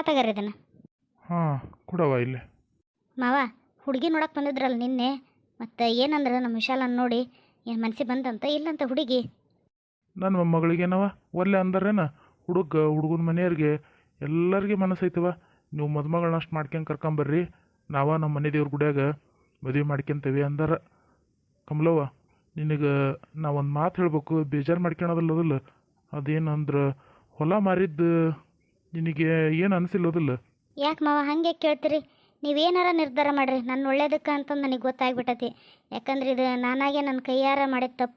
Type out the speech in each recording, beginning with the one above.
ತಗೋರಿ ಇದನ್ನು. ಹಾಂ ಕೊಡವ ಇಲ್ಲಿ. ಮಾವ ಹುಡುಗಿ ನೋಡಕ್ಕೆ ಬಂದಿದ್ರಲ್ಲ ನಿನ್ನೆ, ಮತ್ತು ಏನಂದ್ರೆ ನಮ್ಮ ವಿಶಾಲನ ನೋಡಿ ಏನು ಮನಸ್ಸಿಗೆ ಬಂದಂತ ಇಲ್ಲಂತ ಹುಡುಗಿ. ನನ್ನ ಮೊಮ್ಮಗಳಿಗೇನವ ಒಲ್ಲೆ ಅಂದರೇನ? ಹುಡುಗನ ಮನೆಯವ್ರಿಗೆ ಎಲ್ಲರಿಗೆ ಮನಸ್ಸೈತವ. ನೀವು ಮದುಮಗಳನ್ನ ಅಷ್ಟು ಮಾಡ್ಕೊಂಡು ಕರ್ಕೊಂಬರ್ರಿ, ನಾವ ನಮ್ಮ ಮನೆ ದೇವ್ರ ಗುಡಿಯಾಗ ಮದುವೆ ಮಾಡ್ಕೊಂತೇವೆ ಅಂದಾರ. ಕಮಲವ್ವ, ನಿನಗೆ ನಾ ಒಂದು ಮಾತು ಹೇಳ್ಬೇಕು, ಬೇಜಾರು ಮಾಡ್ಕೊಳೋದಿಲ್ಲದಿಲ್ಲ. ಅದೇನಂದ್ರೆ ಹೊಲ ಮಾರಿದ್ದು ನಿನಗೆ ಏನು ಅನಿಸಿಲ್ಲೋದಿಲ್ಲ? ಯಾಕೆ ಮಾವ ಹಂಗೆ ಕೇಳ್ತೀರಿ? ನೀವೇನಾರ ನಿರ್ಧಾರ ಮಾಡಿರಿ, ನನ್ನ ಒಳ್ಳೇದಕ್ಕೆ ಅಂತಂದು ನನಗೆ ಗೊತ್ತಾಗ್ಬಿಟ್ಟತಿ. ಯಾಕಂದ್ರೆ ಇದು ನಾನಾಗೆ ನನ್ನ ಕೈಯಾರ ಮಾಡಿದ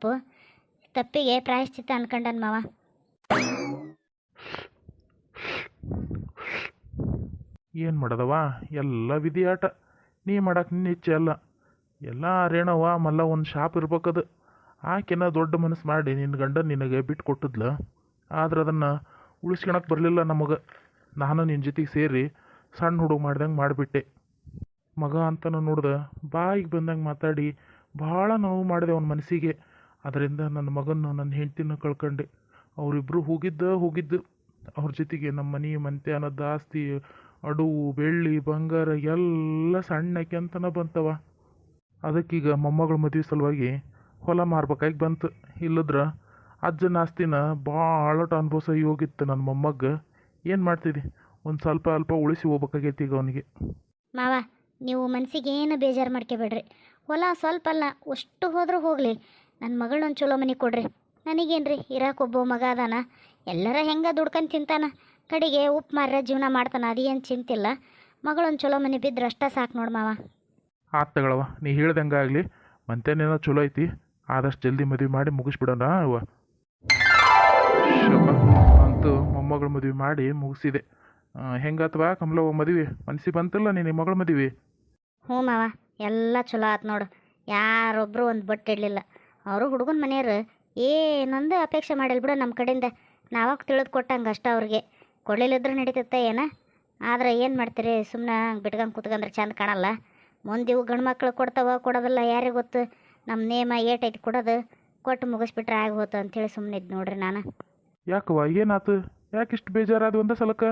ತಪ್ಪಿಗೆ ಪ್ರಾಯಶ್ಚಿತ್ತ ಅನ್ಕೊಂಡನ್ ಮಾವ. ಏನು ಮಾಡೋದವ, ಎಲ್ಲ ವಿಧಿಯಾಟ. ನೀ ಮಾಡಕ್ಕೆ ನಿನ್ನ ಇಚ್ಛೆ ಅಲ್ಲ. ಎಲ್ಲ ರೇಣವ ಮಲ್ಲ ಒಂದು ಶಾಪ್ ಇರ್ಬೇಕದು. ಆಕೆನ ದೊಡ್ಡ ಮನಸ್ಸು ಮಾಡಿ ನಿನ್ನ ಗಂಡ ನಿನಗೆ ಬಿಟ್ಟು ಕೊಟ್ಟಿದ್ಲ. ಆದ್ರೆ ಅದನ್ನು ಉಳಿಸ್ಕೊಳಕ್ಕೆ ಬರಲಿಲ್ಲ ನಮಗೆ. ನಾನು ನಿನ್ನ ಜೊತೆಗೆ ಸೇರಿ ಸಣ್ಣ ಹುಡುಗ ಮಾಡ್ದಂಗೆ ಮಾಡಿಬಿಟ್ಟೆ. ಮಗ ಅಂತನೂ ನೋಡ್ದೆ ಬಾಯಿಗೆ ಬಂದಂಗೆ ಮಾತಾಡಿ ಭಾಳ ನೋವು ಮಾಡಿದೆ ಅವನ ಮನಸ್ಸಿಗೆ. ಅದರಿಂದ ನನ್ನ ಮಗನ್ನು ನನ್ನ ಹೆಂಡ್ತಿನ ಕಳ್ಕೊಂಡೆ. ಅವರಿಬ್ಬರು ಹೋಗಿದ್ದು ಅವ್ರ ಜೊತೆಗೆ ನಮ್ಮ ಮನೆ ಮಂತ್ಯಾನದ ಆಸ್ತಿ, ಅಡುವು, ಬೆಳ್ಳಿ, ಬಂಗಾರ ಎಲ್ಲ ಸಣ್ಣಕ್ಕೆ ಅಂತನ ಬಂತವ. ಅದಕ್ಕೀಗ ಮೊಮ್ಮಗಳ ಮದುವೆ ಸಲುವಾಗಿ ಹೊಲ ಮಾರ್ಬೇಕಾಗಿ ಬಂತು. ಇಲ್ಲದ್ರ ಅಜ್ಜನ ಆಸ್ತಿನ ಭಾಳಟ ಅನುಭವಿಸಿ ಹೋಗಿತ್ತು ನನ್ನ ಮೊಮ್ಮಗ. ಏನು ಮಾಡ್ತಿದ್ದಿ, ಒಂದು ಸ್ವಲ್ಪ ಅಲ್ಪ ಉಳಿಸಿ ಹೋಗ್ಬೇಕಾಗೈತಿ ಈಗ ಅವನಿಗೆ. ಮಾವ ನೀವು ಮನಸ್ಸಿಗೆ ಏನು ಬೇಜಾರು ಮಾಡ್ಕೋಬೇಡ್ರಿ. ಹೊಲ ಸ್ವಲ್ಪ ಅಲ್ಲ, ಅಷ್ಟು ಹೋದ್ರೂ ಹೋಗಲಿ, ನನ್ನ ಮಗಳನ್ನೊಂದು ಚಲೋ ಮನೆ ಕೊಡ್ರಿ. ನನಗೇನು ರೀ, ಇರಾಕೊಬ್ಬ ಮಗ ಅದಾನ, ಎಲ್ಲರ ಹೆಂಗೆ ದುಡ್ಕೊಂಡು ತಿಂತಾನ, ಕಡೆಗೆ ಉಪ್ಪು ಮಾರ್ರ ಜೀವನ ಮಾಡ್ತಾನೆ, ಅದೇನು ಚಿಂತಿಲ್ಲ. ಮಗಳೊಂದು ಚಲೋ ಮನೆ ಬಿದ್ದರೆ ಅಷ್ಟೇ ಸಾಕು ನೋಡಿ ಮಾವ. ಆತ್ ತಗೊಳವ, ನೀ ಹೇಳ್ದಂಗೆ ಆಗಲಿ. ಮಂತೇನೇನೋ ಚಲೋ ಐತಿ, ಆದಷ್ಟು ಜಲ್ದಿ ಮದುವೆ ಮಾಡಿ ಮುಗಿಸ್ಬಿಡೋಣ ಅವ್ವ. ಅಂತೂ ಮೊಮ್ಮಗಳ ಮದುವೆ ಮಾಡಿ ಮುಗಿಸಿದೆ. ಹೆಂಗಾತವಾ ಕಮಲವ್ವ ಮದುವೆ? ಮನಸ್ಸಿಗೆ ಬಂತಲ್ಲ ನಿನ್ನ ಮಗಳ ಮದುವೆ? ಹ್ಞೂ ಮಾವ, ಎಲ್ಲ ಚಲೋ ಆತು ನೋಡು. ಯಾರೊಬ್ಬರು ಒಂದು ಬಟ್ಟು ಇಡಲಿಲ್ಲ. ಅವರು ಹುಡುಗನ ಮನೆಯವರು ಏನೊಂದು ಅಪೇಕ್ಷೆ ಮಾಡಿಲ್ಲ ಬಿಡು ನಮ್ಮ ಕಡೆಯಿಂದ. ನಾವಾಗ ತಿಳಿದು ಕೊಟ್ಟಂಗೆ ಅಷ್ಟ ಅವ್ರಿಗೆ. ಕೊಡಲಿಲ್ಲದ್ರೆ ನಡೀತತ್ತ ಏನ. ಆದ್ರೆ ಏನು ಮಾಡ್ತೀರಿ, ಸುಮ್ಮನೆ ಬಿಟ್ಕಂಗೆ ಕೂತ್ಕೊಂಡ್ರೆ ಚಂದ ಕಾಣಲ್ಲ. ಮುಂದೆ ಇವು ಗಂಡು ಮಕ್ಳು ಕೊಡ್ತಾವ ಕೊಡೋದಿಲ್ಲ ಯಾರಿಗೆ ಗೊತ್ತು. ನಮ್ಮ ನೇಮ ಏಟೈತಿ ಕೊಡೋದು, ಕೊಟ್ಟು ಮುಗಿಸ್ಬಿಟ್ರೆ ಆಗಿ ಹೋತು ಅಂಥೇಳಿ ಸುಮ್ಮನೆ ಇದ್ದು ನೋಡ್ರಿ ನಾನು. ಯಾಕವ್ವ ಏನಾತು? ಯಾಕಿಷ್ಟು ಬೇಜಾರಾದ ಒಂದೇ ಸಲಕ್ಕೆ?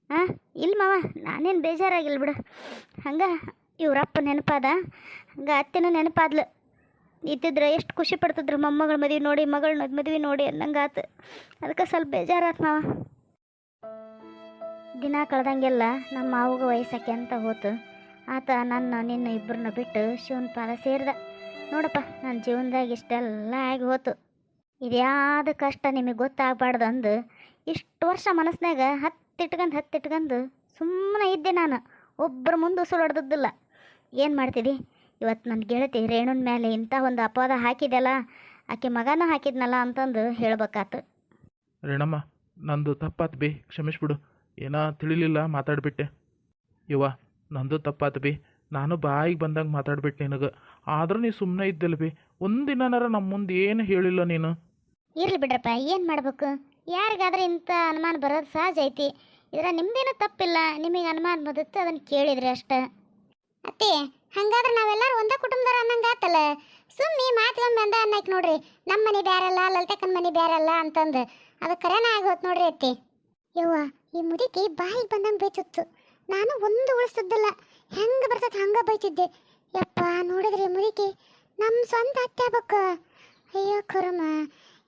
ಹಾಂ ಇಲ್ಲ ಮಾವ, ನಾನೇನು ಬೇಜಾರಾಗಿಲ್ಲ ಬಿಡು. ಹಂಗೆ ಇವ್ರಪ್ಪ ನೆನಪಾದ, ಹಂಗೆ ಅತ್ತೆನೂ ನೆನಪಾದ್ಲು. ಇದ್ದಿದ್ರೆ ಎಷ್ಟು ಖುಷಿ ಪಡ್ತಿದ್ರು ಮೊಮ್ಮಗಳ ಮದುವೆ ನೋಡಿ, ಮಗಳ ಮದುವೆ ನೋಡಿ ಅನ್ನಂಗೆ ಆತು. ಅದಕ್ಕೆ ಸ್ವಲ್ಪ ಬೇಜಾರಾತು ಮಾವ. ದಿನ ಕಳೆದಂಗೆಲ್ಲ ನಮ್ಮ ಮಾವಗ ವಯಸ್ಸಕ್ಕೆ ಅಂತ ಹೋತು. ಆತ ನಿನ್ನ ಇಬ್ಬರನ್ನ ಬಿಟ್ಟು ಶಿವನ ಪಾದ ಸೇರಿದ. ನೋಡಪ್ಪ, ನನ್ನ ಜೀವನದಾಗ ಇಷ್ಟೆಲ್ಲ ಆಗಿ ಹೋತು. ಇದ್ಯಾವುದು ಕಷ್ಟ ನಿಮಗೆ ಗೊತ್ತಾಗಬಾರ್ದು ಅಂದು ಇಷ್ಟು ವರ್ಷ ಮನಸ್ಸಿನಾಗ ಹತ್ತಿಟ್ಕೊಂಡು ಸುಮ್ಮನೆ ಇದ್ದೆ ನಾನು. ಒಬ್ಬರ ಮುಂದೆ ಉಸುಳಾಡ್ದಿಲ್ಲ. ಏನು ಮಾಡ್ತಿದ್ದಿ? ಇವತ್ತು ನನ್ನ ಗೆಳತಿ ರೇಣುನ ಮೇಲೆ ಇಂಥ ಒಂದು ಅಪವಾದ ಹಾಕಿದೆಲ್ಲ, ಆಕೆ ಮಗನೂ ಹಾಕಿದ್ನಲ್ಲ ಅಂತಂದು ಹೇಳ್ಬೇಕಾತು. ರೇಣಮ್ಮ, ನಂದು ತಪ್ಪಾತು ಬಿ, ಕ್ಷಮಿಸ್ಬಿಡು. ಏನೋ ತಿಳಿಲಿಲ್ಲ, ಮಾತಾಡ್ಬಿಟ್ಟೆ. ಇವ್ವ, ನಂದು ತಪ್ಪಾತು ಬಿ, ನಾನು ಬಾಯಿಗೆ ಬಂದಂಗೆ ಮಾತಾಡ್ಬಿಟ್ಟೆ ನಿನಗೆ. ಆದರೂ ನೀ ಸುಮ್ಮನೆ ಇದ್ದಿಲ್ಲ ಬಿ. ಒಂದಿನಾರ ನಮ್ಮ ಮುಂದೆ ಏನು ಹೇಳಿಲ್ಲ ನೀನು. ಇರ್ಲಿ ಬಿಡ್ರಪ್ಪ, ಏನು ಮಾಡ್ಬೇಕು? ಯಾರಿಗಾದ್ರೆ ಇಂಥ ಅನುಮಾನ ಬರೋದು ಸಹಜ ಐತಿ. ಇದರ ನಿಮ್ದೇನೂ ತಪ್ಪಿಲ್ಲ. ನಿಮಗೆ ಅನುಮಾನ ಬಂದಿತ್ತು, ಅದನ್ನು ಕೇಳಿದ್ರಿ ಅಷ್ಟೇ. ಅತ್ತೆ, ಹಂಗಾದ್ರೆ ನಾವೆಲ್ಲರೂ ಒಂದೇ ಕುಟುಂಬದವ್ರು ಅನ್ನಂಗೆ ಆತಲ್ಲ. ಸುಮ್ಮನೆ ಮಾತುಗೊಂಡು ಬಂದ ಅನ್ನಕ್ಕೆ ನೋಡ್ರಿ. ನಮ್ಮ ಮನೆ ಬ್ಯಾರಲ್ಲ, ಲಲಿತಕ್ಕನ ಮನೆ ಬ್ಯಾರಲ್ಲ ಅಂತಂದು ಅದು ಕರೆನ ಆಗೋದು ನೋಡ್ರಿ ಅತ್ತೆ. ಯವ್ವ, ಈ ಮುದುಕಿ ಬಾಯಿಗೆ ಬಂದಂಗೆ ಬೈತಿತ್ತು. ನಾನು ಒಂದು ಉಳಿಸ್ತಿದ್ದಿಲ್ಲ, ಹೆಂಗೆ ಬರ್ತದೆ ಹಂಗೆ ಬೈತಿದ್ದೆ. ಯಪ್ಪ, ನೋಡಿದ್ರಿ ಮುದುಕಿ ನಮ್ಮ ಸ್ವಂತ ಅತ್ತೆ ಆಗ್ಬೇಕು. ಅಯ್ಯೋ ಖರಮ,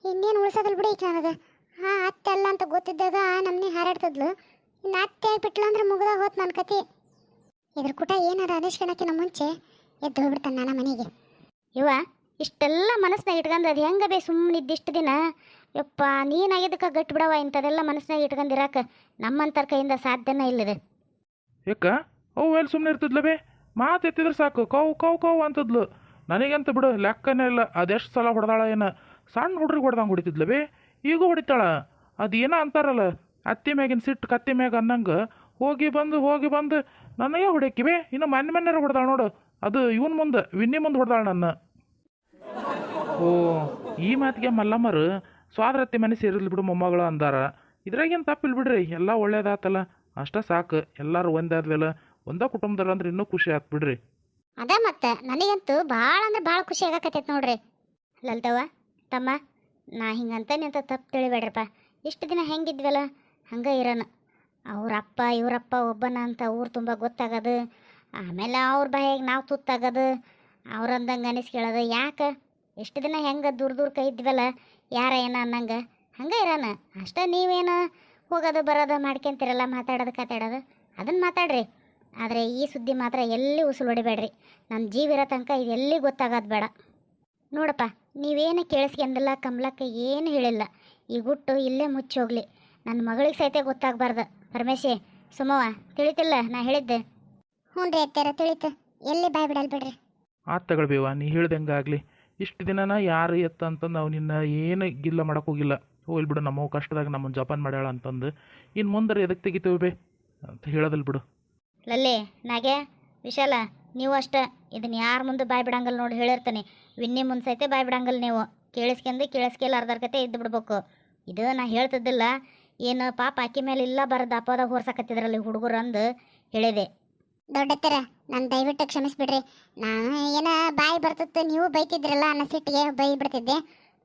ಇನ್ನೇನು ಉಳಿಸೋದಲ್ಲ ಬಿಡಿ ಈಗ ನನಗೆ. ಅತ್ತೆ ಅಲ್ಲ ಅಂತ ಗೊತ್ತಿದ್ದಾಗ ನಮ್ಮನೆ ಹಾರಾಡ್ತಿದ್ಲು. ಇನ್ನು ಅತ್ತೆ ಆಗಿಬಿಟ್ಲು ಅಂದ್ರೆ ಮುಗ್ದ ಹೋತ್ ನನ್ನ ಕತೆ. ಇದ್ರ ಕೂಟ ಏನಾರ ಅನಿಸ್ಕೊಳಕ್ಕಿನ ಮುಂಚೆ ಎದ್ದು ಹೋಗ್ಬಿಡ್ತಾನೆ ನನ್ನ ಮನೆಗೆ. ಇವ ಇಷ್ಟೆಲ್ಲ ಮನಸ್ಸಿನಾಗ ಇಟ್ಕೊಂಡು ಅದು ಹೆಂಗೆ ಬೇ ಸುಮ್ಮನೆ ಇದ್ದಿಷ್ಟು ದಿನ. ಯಪ್ಪ, ನೀನಾಗಿದ್ದಕ್ಕೆ ಗಟ್ಟಿ ಬಿಡವ. ಇಂಥದೆಲ್ಲ ಮನಸ್ಸಿನಾಗ ಇಟ್ಕೊಂಡಿರಾಕ ನಮ್ಮಂತರ ಕೈಯಿಂದ ಸಾಧ್ಯನೇ ಇಲ್ಲದೆ. ಯಾಕ ಅವು ಎಲ್ಲಿ ಸುಮ್ಮನೆ ಇರ್ತಿದ್ಲ ಬೇ? ಮಾತು ಎತ್ತಿದ್ರೆ ಸಾಕು ಕೌ ಅಂತದ್ಲು. ನನಗಂತ ಬಿಡು ಲೆಕ್ಕನೇ ಇಲ್ಲ. ಅದೆಷ್ಟು ಸಲ ಹೊಡೆದಾಳ ಏನ. ಸಣ್ಣ ಹುಡ್ರಿಗೆ ಹೊಡೆದಂಗೆ ಹೊಡಿತಿದ್ಲ ಬೇ, ಈಗೂ ಹೊಡಿತಾಳ. ಅದೇನೋ ಅಂತಾರಲ್ಲ, ಅತ್ತಿ ಮ್ಯಾಗಿನ ಸಿಟ್ಟು ಕತ್ತಿ ಮ್ಯಾಗ ಅನ್ನಂಗೆ ಹೋಗಿ ಬಂದು ನನಗೆ ಹೊಡ್ಯಾಕಿವೆ. ಇನ್ನು ಮನ್ಯಾರ ಹೊಡೆದಾಳ ನೋಡು. ಅದು ಇವನ್ ಮುಂದೆ, ವಿನ್ನಿ ಮುಂದೆ ಹೊಡೆದಾಳ ನನ್ನ. ಓ, ಈ ಮಾತಿಗೆ ಮಲ್ಲಮ್ಮರು ಸ್ವಾದ್ರತ್ತಿ ಮನೆ ಸೇರಿರ್ಲಿ ಬಿಡು ಮೊಮ್ಮಗಳು ಅಂದಾರ. ಇದ್ರಾಗೇನು ತಪ್ಪಿಲ್ಲ ಬಿಡ್ರಿ, ಎಲ್ಲ ಒಳ್ಳೇದಾತಲ್ಲ, ಅಷ್ಟೇ ಸಾಕು. ಎಲ್ಲರೂ ಒಂದಾದ್ವಲ್ಲ, ಒಂದೇ ಕುಟುಂಬದವ್ರು ಅಂದ್ರೆ ಇನ್ನೂ ಖುಷಿ ಆಯ್ತು ಬಿಡ್ರಿ. ಅದ ಮತ್ತೆ ನನಗಂತೂ ಭಾಳ ಅಂದ್ರೆ ಭಾಳ ಖುಷಿ ಆಗಕತ್ತೈತೆ ನೋಡ್ರಿ. ಲಲಿತವ್ವ, ತಮ್ಮ, ನಾ ಹಿಂಗಂತಾನೆ ಅಂತ ತಪ್ಪು ತಿಳಿಬೇಡ್ರಪ್ಪ. ಇಷ್ಟು ದಿನ ಹೆಂಗಿದ್ವಲ್ಲ ಹಂಗೆ ಇರೋಣ. ಅವರಪ್ಪ ಇವರಪ್ಪ ಒಬ್ಬನ ಅಂತ ಊರು ತುಂಬ ಗೊತ್ತಾಗೋದು, ಆಮೇಲೆ ಅವ್ರ ಬಾಯಿಗೆ ನಾವು ತುತ್ತಾಗೋದು, ಅವ್ರಂದಂಗೆ ಅನಿಸ್ಕೊಳ್ಳೋದು ಯಾಕೆ? ಎಷ್ಟು ದಿನ ಹೆಂಗೆ ದೂರ ದೂರ ಕೈ ಇದ್ವಲ್ಲ, ಯಾರ ಏನೋ ಅನ್ನಂಗೆ ಹಂಗೆ ಇರೋಣ ಅಷ್ಟೇ. ನೀವೇನು ಹೋಗೋದು ಬರೋದು ಮಾಡ್ಕೊಂತೀರಲ್ಲ, ಮಾತಾಡೋದು ಕತಾಡೋದು ಅದನ್ನು ಮಾತಾಡ್ರಿ. ಆದರೆ ಈ ಸುದ್ದಿ ಮಾತ್ರ ಎಲ್ಲಿ ಉಸುಲು ಹೊಡಿಬೇಡ್ರಿ. ನನ್ನ ಜೀವ ಇರೋ ತನಕ ಇದು ಎಲ್ಲಿ ಗೊತ್ತಾಗೋದು ಬೇಡ. ನೋಡಪ್ಪ, ನೀವೇನು ಕೇಳಿಸ್ಕೊಂದಿಲ್ಲ, ಕಮಲಕ್ಕೆ ಏನು ಹೇಳಿಲ್ಲ. ಈ ಗುಟ್ಟು ಇಲ್ಲೇ ಮುಚ್ಚೋಗ್ಲಿ. ನನ್ನ ಮಗಳಿಗೆ ಸಹಿತ ಗೊತ್ತಾಗಬಾರ್ದು. ಪರಮೇಶಿ, ಸುಮವ್ವ, ತಿಳಿತಿಲ್ಲ ನಾ ಹೇಳಿದ್ದೆ? ಹ್ಞೂ ರೀ ಅತ್ತೆರ ತಿಳಿತು. ಎಲ್ಲಿ ಬಾಯ್ ಬಿಡಲ್ ಬಿಡ್ರಿ. ಆತ್ ತಗೊಳ್ಬೇವ, ನೀ ಹೇಳ್ದಂಗೆ ಆಗಲಿ. ಇಷ್ಟು ದಿನನ ಯಾರು ಎತ್ತ ಅಂತಂದು ನಾವು ನಿನ್ನ ಏನು ಗಿಲ್ಲ ಮಾಡಕ್ಕೆ ಹೋಗಿಲ್ಲ. ಹೋಗ್ಲಿ ಬಿಡು, ನಮ್ಮ ಕಷ್ಟದಾಗ ನಮ್ಮನ್ನು ಜಪಾನ್ ಮಾಡ್ಯಾಳ ಅಂತಂದು ಇನ್ನು ಮುಂದೆ ಎದಕ್ಕೆ ತೆಗಿತೀವಿ ಬೇ ಅಂತ ಹೇಳೋದಲ್ಲ ಬಿಡು. ಲಲ್ಲಿ, ನಾಗೆ, ವಿಶಾಲ, ನೀವು ಅಷ್ಟೇ. ಇದನ್ನು ಯಾರ ಮುಂದೆ ಬಾಯ್ ಬಿಡಂಗಲ್ಲ ನೋಡಿ ಹೇಳಿರ್ತಾನೆ. ವಿನ್ನಿ ಮುಂದೆ ಸಹಿತ ಬಾಯ್ ಬಿಡಂಗಲ್ಲ ನೀವು. ಕೇಳಿಸ್ಕೆಲ್ಲ ಅರ್ಧರ ಕತೆ ಇದ್ದು ಬಿಡ್ಬೇಕು. ಇದು ನಾ ಹೇಳ್ತಿದ್ದಿಲ್ಲ. ಏನು ಪಾಪ ಅಕ್ಕಿ ಮೇಲೆ ಇಲ್ಲ ಬರೋದು ಅಪೋದಾಗ ಹೊರ್ಸಕತ್ತಿದ್ರಲ್ಲಿ ಹುಡುಗರು ಅಂದು ಹೇಳಿದೆ. ದೊಡ್ಡತ್ತರ, ನಾನು ದಯವಿಟ್ಟು ಕ್ಷಮಿಸ್ಬಿಡ್ರಿ. ನಾನು ಏನೋ ಬಾಯಿ ಬರ್ತಿತ್ತು, ನೀವು ಬೈತಿದ್ರಲ್ಲ ಅನ್ನೋ ಸಿಟ್ಟಿಗೆ ಬೈ ಬಿಡ್ತಿದ್ದೆ.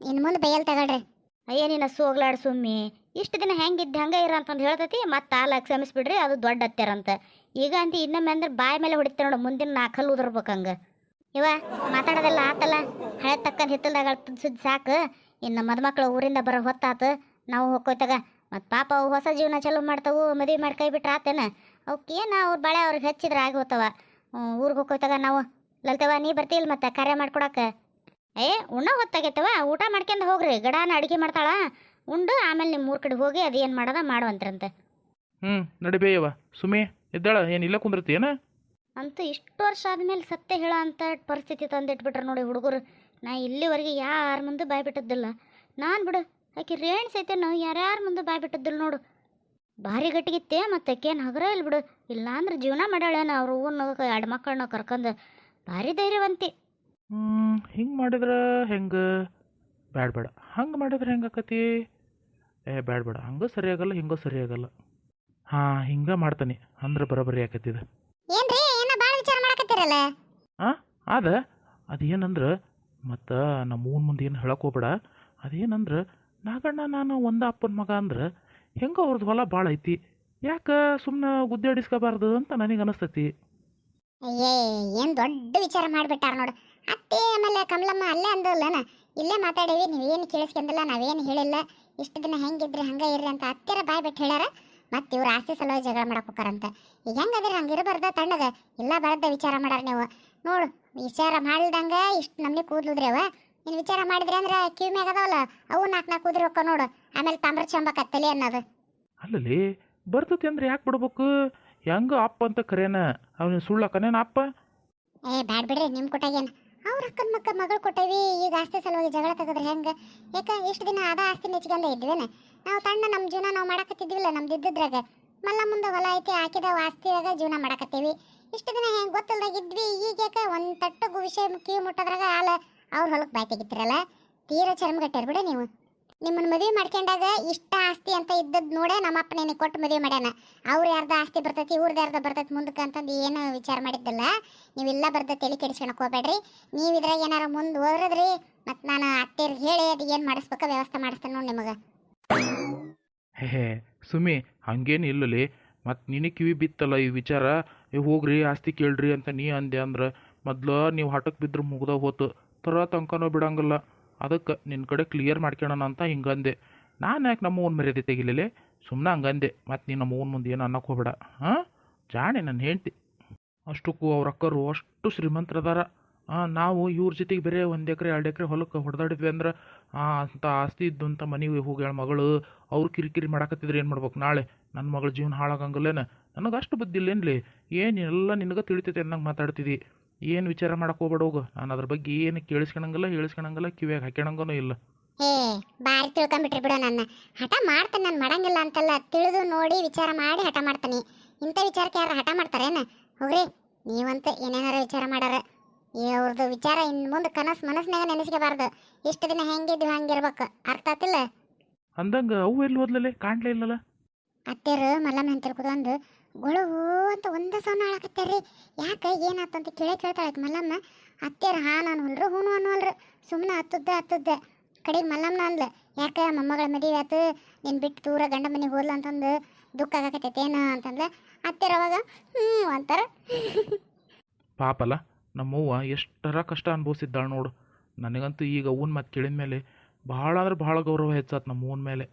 ಇನ್ನು ಮುಂದೆ ಬೈಯಲ್ ತಗೊಳ್ರಿ. ಅಯ್ಯ ನೀನು ಸೋಗ್ಲಾಡ್ ಸುಮ್ಮಿ. ಇಷ್ಟು ದಿನ ಹೆಂಗಿದ್ದೆ ಹಂಗೆ ಇರ ಅಂತಂದು ಹೇಳ್ತೈತಿ. ಮತ್ತೆ ಆಲ ಕ್ಷಮಿಸ್ಬಿಡ್ರಿ, ಅದು ದೊಡ್ಡ ಅತ್ಯಾರಂತ. ಈಗ ಅಂತ ಇನ್ನೊಮ್ಮೆ ಅಂದ್ರೆ ಬಾಯಿ ಮೇಲೆ ಹೊಡಿತಾರೆ ನೋಡು, ಮುಂದಿನ ನಾಲ್ಕಲ್ಲಿ ಉದುರ್ಬೇಕು ಹಂಗೆ. ಇವ ಮಾತಾಡೋದೆಲ್ಲ ಆತಲ್ಲ, ಹಳೆ ತಕ್ಕಂತ ಹಿತ್ತಲ್ದಾಗ ಸುದ್ದಿ ಸಾಕು. ಇನ್ನು ಮದುಮಕ್ಳು ಊರಿಂದ ಬರೋ ಹೊತ್ತಾತು, ನಾವು ಹೋಗ್ಕೋಯ್ತಾಗ. ಮತ್ತು ಪಾಪ ಅವು ಹೊಸ ಜೀವನ ಚಲೋ ಮಾಡ್ತಾವು, ಮದುವೆ ಮಾಡಿ ಕೈ ಬಿಟ್ರೆ ಆತೇನ? ಅವಕ್ಕೇನು ಅವ್ರ ಬಾಳೆ ಅವ್ರಿಗೆ ಹಚ್ಚಿದ್ರೆ ಆಗಿ ಹೋಗ್ತಾವ. ಊರಿಗೆ ಹೋಗ್ಕೋಯ್ತಾಗ ನಾವು ಲಲ್ತವ, ನೀ ಬರ್ತಿಲ್ಲ ಮತ್ತೆ ಕಾರ್ಯ ಮಾಡ್ಕೊಡಕ್ಕೆ? ಉಣ್ಣ ಹೊತ್ತಾಗೈತವ, ಊಟ ಮಾಡ್ಕೊಂಡು ಹೋಗ್ರಿ. ಗಡಾನ ಅಡುಗೆ ಮಾಡ್ತಾಳ, ಉಂಡು ಆಮೇಲೆ ನಿಮ್ಮ ಊರ ಕಡೆ ಹೋಗಿ ಅದು ಏನು ಮಾಡೋದ ಮಾಡುವಂತ್ರಂತೆ. ನಡಿಬೇಯವ ಸುಮೇ ಎದ್ದಾಳ, ಏನಿಲ್ಲ ಕುಂದಿರ್ತೀಯನ? ಅಂತೂ ಇಷ್ಟು ವರ್ಷ ಆದಮೇಲೆ ಸತ್ಯ ಹೇಳೋ ಅಂಥ ಪರಿಸ್ಥಿತಿ ತಂದಿಟ್ಬಿಟ್ರೆ ನೋಡಿ ಹುಡುಗರು. ನಾ ಇಲ್ಲಿವರೆಗೆ ಯಾರ ಮುಂದೆ ಬಾಯ್ ಬಿಟ್ಟದ್ದಿಲ್ಲ. ನಾನು ಬಿಡು, ಆಕೆ ರೇಣು ಸೈತನು ಯಾರ್ಯಾರ ಮುಂದೆ ಬಾಯ್ ಬಿಟ್ಟದ್ದಿಲ್ಲ ನೋಡು. ಭಾರಿ ಗಟ್ಟಿಗಿತ್ತೆ. ಮತ್ತು ಆಕೇನು ಹಗರ ಇಲ್ಲ ಬಿಡು. ಇಲ್ಲ ಅಂದ್ರೆ ಜೀವನ ಮಾಡ್ಯಾಳೇನ ಅವ್ರ ಊರ್ನ ಎರಡು ಮಕ್ಕಳನ್ನ ಕರ್ಕೊಂಡು. ಭಾರಿ ಧೈರ್ಯವಂತಿ. ಹಿಂಗೆ ಮಾಡಿದ್ರೆ ಹೆಂಗೆ? ಬೇಡ ಹಂಗೆ ಮಾಡಿದ್ರೆ ಹೆಂಗೆ ಆಕತಿ? ಬೇಡ ಹಂಗೂ ಸರಿಯಾಗಲ್ಲ, ಹಿಂಗೂ ಸರಿಯಾಗಲ್ಲ. ಹಾಂ, ಹಿಂಗೆ ಮಾಡ್ತಾನೆ ಅಂದ್ರೆ ಬರೋಬ್ಬರಿ ಆಕತಿದ. ಏನ್ರಿ ಏನೋ ಭಾಳ ವಿಚಾರ ಮಾಡಕತ್ತೀರಲ್ಲ? ಅದೇನಂದ್ರೆ ಮತ್ತು ನಮ್ಮ ಊನ ಮುಂದೆ ಏನು ಹೇಳಕ್ಕೆ ಹೋಗ್ಬೇಡ. ಅದೇನಂದ್ರೆ ನಾಗಣ್ಣ ನಾನು ಒಂದ ಅಪ್ಪನ ಮಗ ಅಂದ್ರೆ ಹೆಂಗೆ ಅವ್ರದ್ದು ಹೊಲ ಭಾಳ ಐತಿ, ಯಾಕೆ ಸುಮ್ಮನೆ ಗುದ್ದಾಡಿಸ್ಕೋಬಾರ್ದು ಅಂತ ನನಗೆ ಅನಿಸ್ತೈತಿ. ಅಯ್ಯೇ, ಏನು ದೊಡ್ಡ ವಿಚಾರ ಮಾಡಿಬಿಟ್ಟಾರ ನೋಡು. ಅತ್ತೆ ಆಮೇಲೆ ಕಮಲಮ್ಮ ಅಲ್ಲೇ ಅಂದಲ್ಲನ, ಇಲ್ಲೇ ಮಾತಾಡೀವಿ, ನೀವೇನು ಕೇಳಿಸ್ಕೊಂಡಿಲ್ಲ, ನಾವೇನು ಹೇಳಿಲ್ಲ. ಇಷ್ಟು ದಿನ ಹೆಂಗಿದ್ರಿ ಹಂಗೆ ಇರ್ರಿ ಅಂತ ಅತ್ತೆರ ಬಾಯ್ ಬಿಟ್ಟು ಹೇಳ್ಯಾರ. ಮತ್ತು ಇವ್ರು ಆಸ್ತಿ ಸಲುವಾಗಿ ಜಗಳ ಮಾಡಕ್ಕೆ ಹೋಗಾರಂತ. ಈಗ ಹೆಂಗದ್ರಿ ಹಂಗೆ ಇರಬಾರ್ದ ತಣ್ಣಗೆ? ಇಲ್ಲ ಬರದ್ದ ವಿಚಾರ ಮಾಡಾರ ನೀವು. ನೋಡು, ವಿಚಾರ ಮಾಡಿದಂಗೆ ಇಷ್ಟು ನಮ್ಗೆ ಕೂದ್ಲುದ್ರಿ ಅವ. ನೀನು ವಿಚಾರ ಮಾಡಿದ್ರಿ ಅಂದ್ರೆ ಕಿವಿ ಮ್ಯಾಗ ಅದಾವಲ್ಲ ಅವು ನಾಲ್ಕು ಕೂದ್ರಿ ಹೋಕ್ಕ ನೋಡು. ಆಮೇಲೆ ತಾಮ್ರ ಚಂಬ ಕತ್ತಲಿ ಅನ್ನೋದು. ಅಲ್ಲಲ್ಲಿ ಬರ್ತತಿ ಅಂದ್ರೆ ಯಾಕೆ ಬಿಡ್ಬೇಕು? ಹೆಂಗ ಅಪ್ಪ ಅಂತ ಕರೇನ ಅವನ ಸುಳ್ಳಕ್ಕನೇನ ಅಪ್ಪ? ಬ್ಯಾಡ್ ಬಿಡ್ರಿ, ನಿಮ್ಮ ಕೊಟ್ಟಾಗೇನು ಅವ್ರ ಅಕ್ಕನ ಮಗಳು ಕೊಟ್ಟೇವಿ. ಈಗ ಆಸ್ತಿ ಸಲುವಾಗಿ ಜಗಳ ತೆಗೆದ್ರೆ ಹೆಂಗೆ? ಯಾಕೆ ಇಷ್ಟು ದಿನ ಅದ ಆಸ್ತಿ ನೆಚ್ಕೊಂಡೆ ಇದ್ವೇನೆ ನಾವು. ತಣ್ಣ ನಮ್ಮ ಜೀವನ ನಾವು ಮಾಡಕತ್ತಿದ್ವಿಲ್ಲ, ನಮ್ದು ಇದ್ದಿದ್ರಾಗ ಮಲ್ಲ ಮುಂದೆ ಹೊಲ ಐತಿ, ಹಾಕಿದ ಆಸ್ತಿಯಾಗ ಜೀವನ ಮಾಡಕತ್ತೀವಿ. ಇಷ್ಟು ದಿನ ಹೆಂಗೆ ಗೊತ್ತಿಲ್ದಾಗಿದ್ವಿ. ಈಗ ಯಾಕೆ ಒಂದು ತಟ್ಟಗು ವಿಷಯ ಕಿವಿ ಮುಟ್ಟೋದ್ರಾಗ ಹಾಲ ಅವ್ರ ಹೊಲಕ್ಕೆ ಬಾಯ್ ತೆಗಿತಿರಲ್ಲ. ತೀರಾ ಚರ್ಮಗಟ್ಟಾರ ಬಿಡ ನೀವು. ನಿಮ್ಮನ್ನು ಮದುವೆ ಮಾಡ್ಕೊಂಡಾಗ ಇಷ್ಟ ಆಸ್ತಿ ಅಂತ ಇದ್ದದ್ದು ನೋಡೇ ನಮ್ಮಪ್ಪ ನಿನಗೆ ಕೊಟ್ಟು ಮದುವೆ ಮಾಡ್ಯಾನ. ಅವ್ರು ಯಾರ್ದ ಆಸ್ತಿ ಬರ್ತೈತಿ, ಇವ್ರದ್ದು ಯಾರ್ದ ಬರ್ತೈತಿ ಮುಂದಕ್ಕೆ ಅಂತಂದು ಏನು ವಿಚಾರ ಮಾಡಿದ್ದಲ್ಲ. ನೀವೆಲ್ಲ ಬರ್ದ ತಲೆ ಕೆಡಿಸ್ಕೊಳಕ್ಕೆ ಹೋಗ್ಬೇಡ್ರಿ. ನೀವು ಇದ್ರಾಗ ಏನಾರ ಮುಂದೆ ಓದ್ರದ್ರಿ ಮತ್ತು ನಾನು ಅತ್ತೆರಿಗೆ ಹೇಳಿ ಅದು ಏನು ಮಾಡಿಸ್ಬೇಕು ವ್ಯವಸ್ಥೆ ಮಾಡಿಸ್ತೇನೆ ನೋಡಿ ನಿಮಗೆ. ಸುಮ್ಮಿ ಹಂಗೇನು ಇಲ್ಲಲಿ. ಮತ್ತು ನಿನಗೆ ಕಿವಿ ಬಿತ್ತಲ್ಲ ಈ ವಿಚಾರ, ಹೋಗ್ರಿ ಆಸ್ತಿ ಕೇಳ್ರಿ ಅಂತ ನೀ ಅಂದೆ ಅಂದ್ರೆ ಮೊದ್ಲು ನೀವು ಹಠಕ್ಕೆ ಬಿದ್ದರೆ ಮುಗ್ದ ಹೋತು ತರ ತನಕನೂ ಬಿಡಂಗಿಲ್ಲ. ಅದಕ್ಕೆ ನಿನ್ನ ಕಡೆ ಕ್ಲಿಯರ್ ಮಾಡ್ಕೊಳ್ಳೋಣ ಅಂತ ಹಿಂಗಂದೆ. ನಾನು ಯಾಕೆ ನಮ್ಮ ಓನ್ ಮರ್ಯಾದೆ ತೆಗಿಲಿಲ್ಲ, ಸುಮ್ಮನೆ ಹಂಗಂದೆ. ಮತ್ತು ನೀನು ನಮ್ಮ ಓನ್ ಮುಂದೆ ಏನು ಅನ್ನಕ್ಕೆ ಹೋಗ್ಬೇಡ. ಜಾಣೆ ನನ್ನ ಹೆಂಡ್ತಿ. ಅಷ್ಟಕ್ಕೂ ಅವ್ರ ಅಕ್ಕರು ಅಷ್ಟು ಶ್ರೀಮಂತರದಾರ. ನಾವು ಇವ್ರ ಜೊತೆಗೆ ಬೇರೆ 1 ಎಕರೆ 2 ಎಕರೆ ಹೊಲಕ್ಕೆ ಹೊಡೆದಾಡಿದ್ವಿ ಅಂದ್ರೆ ಅಂತ ಆಸ್ತಿ ಇದ್ದು ಅಂತ ಮನೆಗೆ ಹೋಗ್ಯಾಳ ಮಗಳು. ಅವ್ರು ಕಿರಿಕಿರಿ ಮಾಡಕತ್ತಿದ್ರೆ ಏನು ಮಾಡ್ಬೇಕು? ನಾಳೆ ನನ್ನ ಮಗಳ ಜೀವನ ಹಾಳಾಗಂಗಿಲ್ಲೇನ? ನನಗೆ ಅಷ್ಟು ಬುದ್ಧಿಲ್ಲೇನ್ಲಿ? ಏನೆಲ್ಲ ನಿನಗೆ ತಿಳಿತೈತೆ ಅನ್ನಂಗೆ ಮಾತಾಡ್ತಿದ್ದಿ. ಏನು ವಿಚಾರ ಮಾಡಕ್ಕೆ ಹೋಗ್ಬೇಡ ಹೋಗು. ನಾನು ಅದ್ರ ಬಗ್ಗೆ ಏನು ಹೇಳಿಸ್ಕೊಳಂಗಿಲ್ಲ, ಕಿವಿಯಾಗ ಹಾಕ್ಯಣಂಗೂ ಇಲ್ಲ. ಬಾರಿ ತಿಳ್ಕೊಂಬಿಟ್ರಿ ಬಿಡು. ನನ್ನ ಹಠ ಮಾಡ್ತಾನೆ, ನಾನು ಮಾಡಂಗಿಲ್ಲ ಅಂತಲ್ಲ, ತಿಳಿದು ನೋಡಿ ವಿಚಾರ ಮಾಡಿ ಹಠ ಮಾಡ್ತಾನೆ. ಇಂಥ ವಿಚಾರಕ್ಕೆ ಯಾರು ಹಠ ಮಾಡ್ತಾರೇನ? ಹೋಗ್ರಿ ನೀವಂತ ಏನೇನಾರ ವಿಚಾರ ಮಾಡಾರ. ಅವ್ರದ್ದು ವಿಚಾರ ಇನ್ನು ಮುಂದೆ ಮನಸ್ಸಿನಾಗ ನೆನೆಸ್ಕೋಬಾರ್ದು. ಇಷ್ಟು ದಿನ ಹೆಂಗಿದ್ವಿ ಹಂಗಿರ್ಬೇಕು, ಅರ್ಥ ಆತಿಲ್ಲ? ಅಂದಂಗೆ ಅವು ಎಲ್ಲಿ ಹೋದ್ಲಲ್ಲೇ ಕಾಣ್ಲೇ ಇಲ್ಲಲ್ಲ? ಅತ್ತೆರು ಮಲ್ಲಮ್ಮ ಅಂತಿರ್ಕೋದು ಗೊಳವು ಅಂತ ಒಂದೇ ಸೌನ ಹಾಳಾಕತ್ತಾರ್ರಿ. ಯಾಕೆ ಏನಾತಂತ ಕೇಳ್ತಾಳೈತೆ ಮಲ್ಲಮ್ಮ. ಅತ್ತೆರು ಹಾಂ ಅನ್ನೋಲ್ರು ಹೂನು ಅನ್ನೋಲ್ರು, ಸುಮ್ಮನೆ ಹತ್ತದ್ದೆ. ಕಡೆಗೆ ಮಲ್ಲಮ್ಮನ ಅಂದ್ಲು, ಯಾಕೆ ಮೊಮ್ಮಗಳ ಮದುವೆ ಆತು, ನಿನ್ನ ಬಿಟ್ಟು ದೂರ ಗಂಡ ಮನೆಗೆ ಹೋದ್ಲ ಅಂತಂದು ದುಃಖ ಆಗಕತ್ತೈತೇನ ಅಂತಂದ್ರೆ ಅತ್ತೆರ ಅವಾಗ ಹ್ಞೂ ಅಂತಾರೆ. ಪಾಪಲ್ಲ ನಮ್ಮವ್ವ ಎಷ್ಟರ ಕಷ್ಟ ಅನುಭವಿಸಿದ್ದಾಳೆ ನೋಡು. ನನಗಂತೂ ಈಗ ಅವ್ವನ ಮಾತು ಕೇಳಿದ ಮೇಲೆ ಭಾಳ ಅಂದ್ರೆ ಭಾಳ ಗೌರವ ಹೆಚ್ಚಾತು ನಮ್ಮವ್ವನ ಮೇಲೆ.